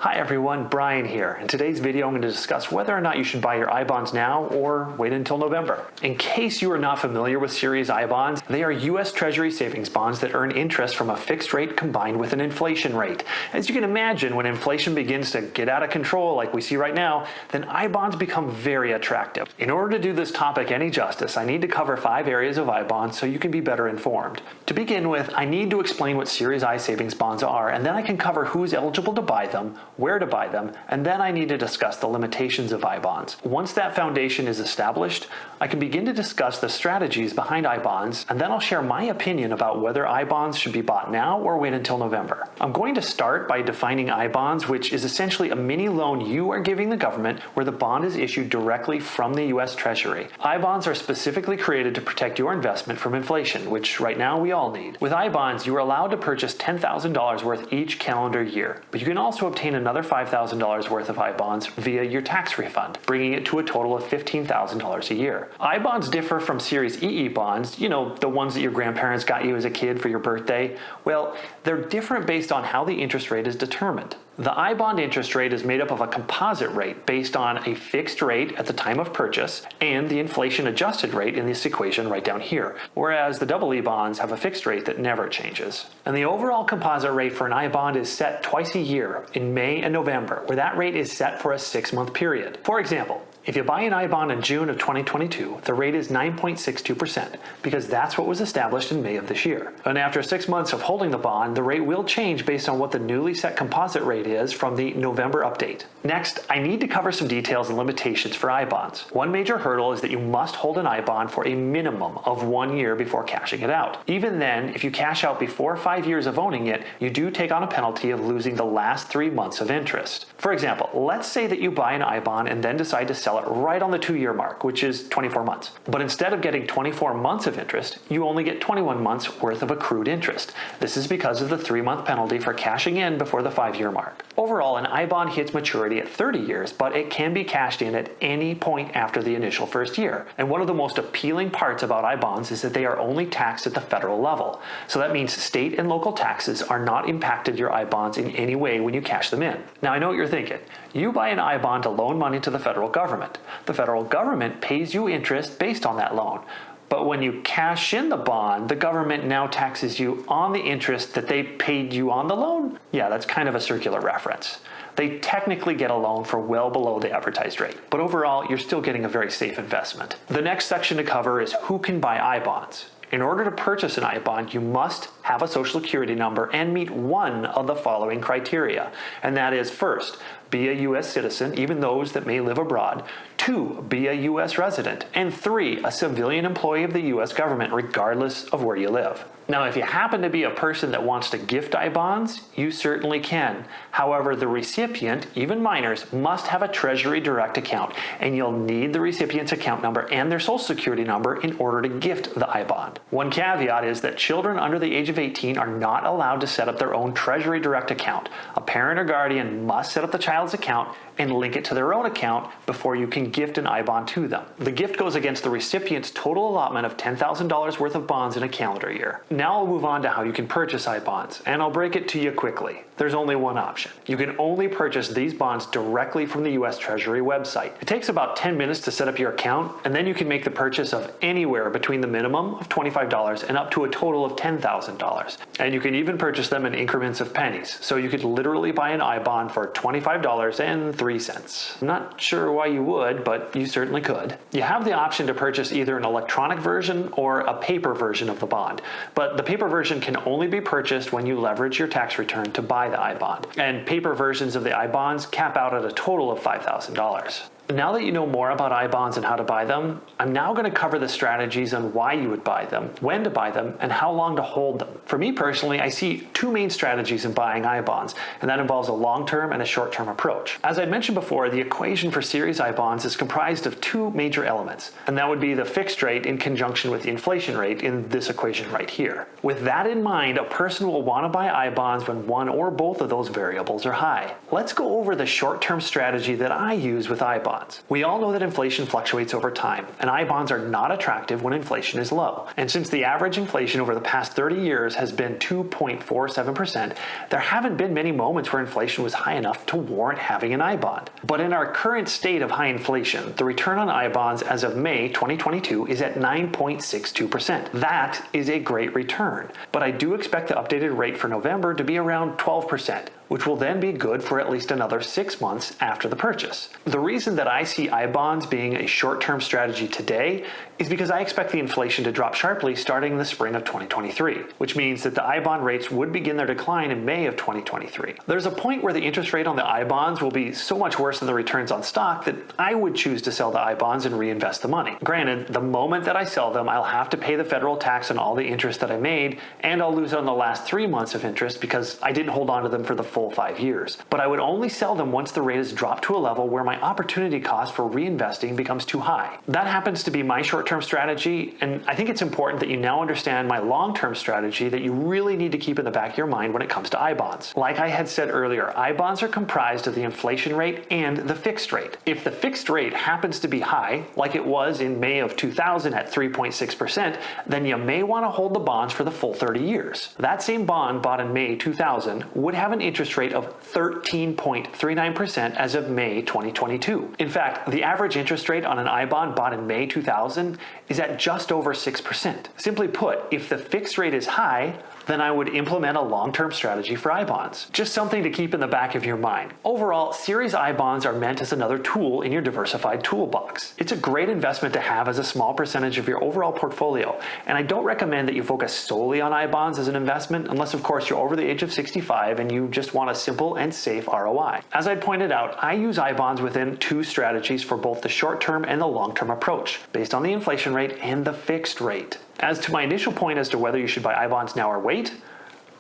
Hi everyone, Brian here. In today's video, I'm going to discuss whether or not you should buy your I bonds now or wait until November. In case you are not familiar with Series I bonds, they are U.S. Treasury savings bonds that earn interest from a fixed rate combined with an inflation rate. As you can imagine, when inflation begins to get out of control like we see right now, then I bonds become very attractive. In order to do this topic any justice, I need to cover 5 areas of I bonds so you can be better informed. To begin with, I need to explain what Series I savings bonds are, and then I can cover who is eligible to buy them, where to buy them, and then I need to discuss the limitations of I bonds. Once that foundation is established, I can begin to discuss the strategies behind I bonds, and then I'll share my opinion about whether I bonds should be bought now or wait until November. I'm going to start by defining I bonds, which is essentially a mini loan you are giving the government where the bond is issued directly from the U.S. Treasury. I bonds are specifically created to protect your investment from inflation, which right now we all need. With I bonds, you are allowed to purchase $10,000 worth each calendar year, but you can also obtain another $5,000 worth of I bonds via your tax refund, bringing it to a total of $15,000 a year. I bonds differ from Series II bonds, the ones that your grandparents got you as a kid for your birthday. Well, they're different based on how the interest rate is determined. The I bond interest rate is made up of a composite rate based on a fixed rate at the time of purchase and the inflation adjusted rate in this equation right down here, whereas the EE bonds have a fixed rate that never changes. And the overall composite rate for an I bond is set twice a year in May and November, where that rate is set for a 6-month period. For example, if you buy an I bond in June of 2022, the rate is 9.62% because that's what was established in May of this year. And after 6 months of holding the bond, the rate will change based on what the newly set composite rate is from the November update. Next, I need to cover some details and limitations for I bonds. One major hurdle is that you must hold an I bond for a minimum of 1 year before cashing it out. Even then, if you cash out before 5 years of owning it, you do take on a penalty of losing the last 3 months of interest. For example, let's say that you buy an I bond and then decide to sell it right on the 2-year mark, which is 24 months. But instead of getting 24 months of interest, you only get 21 months worth of accrued interest. This is because of the 3-month penalty for cashing in before the 5-year mark. Overall, an I bond hits maturity at 30 years, but it can be cashed in at any point after the initial first year. And one of the most appealing parts about I bonds is that they are only taxed at the federal level. So that means state and local taxes are not impacted your I bonds in any way when you cash them in. Now I know what you're thinking. You buy an I bond to loan money to the federal government. The federal government pays you interest based on that loan. But when you cash in the bond, the government now taxes you on the interest that they paid you on the loan? Yeah, that's kind of a circular reference. They technically get a loan for well below the advertised rate, but overall, you're still getting a very safe investment. The next section to cover is who can buy I bonds. In order to purchase an I bond, you must have a social security number and meet one of the following criteria. And that is, first, be a U.S. citizen, even those that may live abroad. 2, be a U.S. resident. And 3, a civilian employee of the U.S. government, regardless of where you live. Now, if you happen to be a person that wants to gift I bonds, you certainly can. However, the recipient, even minors, must have a Treasury Direct account, and you'll need the recipient's account number and their social security number in order to gift the I bond. One caveat is that children under the age of 18 are not allowed to set up their own Treasury Direct account. A parent or guardian must set up the child's account and link it to their own account before you can gift an I bond to them. The gift goes against the recipient's total allotment of $10,000 worth of bonds in a calendar year. Now I'll move on to how you can purchase I bonds, and I'll break it to you quickly. There's only one option. You can only purchase these bonds directly from the U.S. Treasury website. It takes about 10 minutes to set up your account, and then you can make the purchase of anywhere between the minimum of $25 and up to a total of $10,000. And you can even purchase them in increments of pennies. So you could literally buy an I bond for $25.03. I'm not sure why you would, but you certainly could. You have the option to purchase either an electronic version or a paper version of the bond, but the paper version can only be purchased when you leverage your tax return to buy the I bond, and paper versions of the I bonds cap out at a total of $5,000. Now that you know more about I bonds and how to buy them, I'm now going to cover the strategies on why you would buy them, when to buy them, and how long to hold them. For me personally, I see 2 main strategies in buying I bonds, and that involves a long-term and a short-term approach. As I mentioned before, the equation for Series I bonds is comprised of 2 major elements, and that would be the fixed rate in conjunction with the inflation rate in this equation right here. With that in mind, a person will want to buy I bonds when one or both of those variables are high. Let's go over the short-term strategy that I use with I bonds. bonds. We all know that inflation fluctuates over time, and I bonds are not attractive when inflation is low. And since the average inflation over the past 30 years has been 2.47%, there haven't been many moments where inflation was high enough to warrant having an I bond. But in our current state of high inflation, the return on I bonds as of May 2022 is at 9.62%. That is a great return, but I do expect the updated rate for November to be around 12%, which will then be good for at least another 6 months after the purchase. The reason that I see I bonds being a short-term strategy today is because I expect the inflation to drop sharply starting in the spring of 2023, which means that the I bond rates would begin their decline in May of 2023. There's a point where the interest rate on the I bonds will be so much worse than the returns on stock that I would choose to sell the I bonds and reinvest the money. Granted, the moment that I sell them, I'll have to pay the federal tax on all the interest that I made, and I'll lose on the last 3 months of interest because I didn't hold on to them for the full 5 years. But I would only sell them once the rate has dropped to a level where my opportunity cost for reinvesting becomes too high. That happens to be my short-term strategy, and I think it's important that you now understand my long-term strategy that you really need to keep in the back of your mind when it comes to I bonds. Like I had said earlier, I bonds are comprised of the inflation rate and the fixed rate. If the fixed rate happens to be high, like it was in May of 2000 at 3.6%, then you may want to hold the bonds for the full 30 years. That same bond bought in May 2000 would have an interest rate of 13.39% as of May 2022. In fact, the average interest rate on an I bond bought in May 2000 is at just over 6%. Simply put, if the fixed rate is high, then I would implement a long-term strategy for I bonds. Just something to keep in the back of your mind. Overall, Series I bonds are meant as another tool in your diversified toolbox. It's a great investment to have as a small percentage of your overall portfolio, and I don't recommend that you focus solely on I bonds as an investment unless of course you're over the age of 65 and you just want a simple and safe ROI. As I pointed out, I use I bonds within 2 strategies for both the short-term and the long-term approach, based on the inflation rate and the fixed rate. As to my initial point as to whether you should buy I bonds now or wait,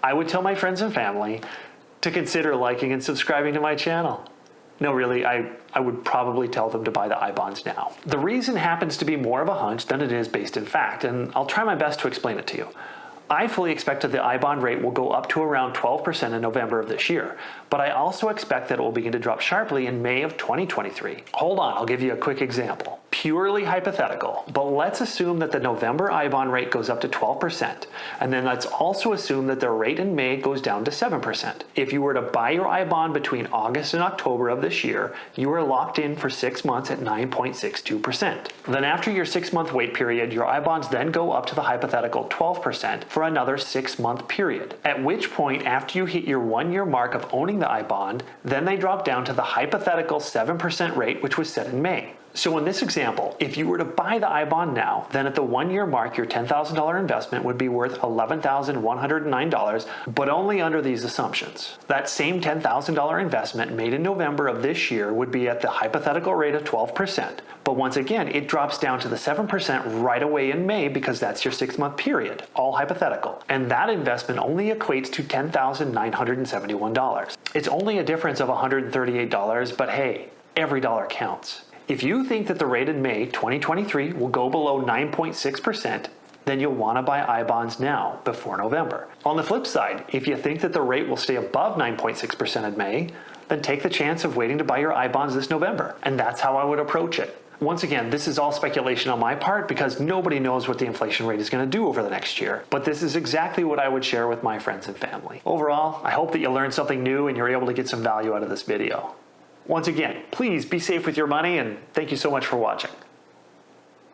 I would tell my friends and family to consider liking and subscribing to my channel. No, really, I would probably tell them to buy the I bonds now. The reason happens to be more of a hunch than it is based in fact, and I'll try my best to explain it to you. I fully expect that the I bond rate will go up to around 12% in November of this year, but I also expect that it will begin to drop sharply in May of 2023. Hold on, I'll give you a quick example. Purely hypothetical, but let's assume that the November I bond rate goes up to 12%, and then let's also assume that the rate in May goes down to 7%. If you were to buy your I bond between August and October of this year, you are locked in for 6 months at 9.62%. Then after your 6-month wait period, your I bonds then go up to the hypothetical 12% for another 6-month period. At which point, after you hit your 1-year mark of owning the I bond, then they drop down to the hypothetical 7% rate which was set in May. So in this example, if you were to buy the I bond now, then at the 1-year mark, your $10,000 investment would be worth $11,109, but only under these assumptions. That same $10,000 investment made in November of this year would be at the hypothetical rate of 12%. But once again, it drops down to the 7% right away in May because that's your 6-month period, all hypothetical. And that investment only equates to $10,971. It's only a difference of $138, but hey, every dollar counts. If you think that the rate in May 2023 will go below 9.6%, then you'll want to buy I bonds now before November. On the flip side, if you think that the rate will stay above 9.6% in May, then take the chance of waiting to buy your I bonds this November. And that's how I would approach it. Once again, this is all speculation on my part because nobody knows what the inflation rate is going to do over the next year. But this is exactly what I would share with my friends and family. Overall, I hope that you learned something new and you're able to get some value out of this video. Once again, please be safe with your money, and thank you so much for watching.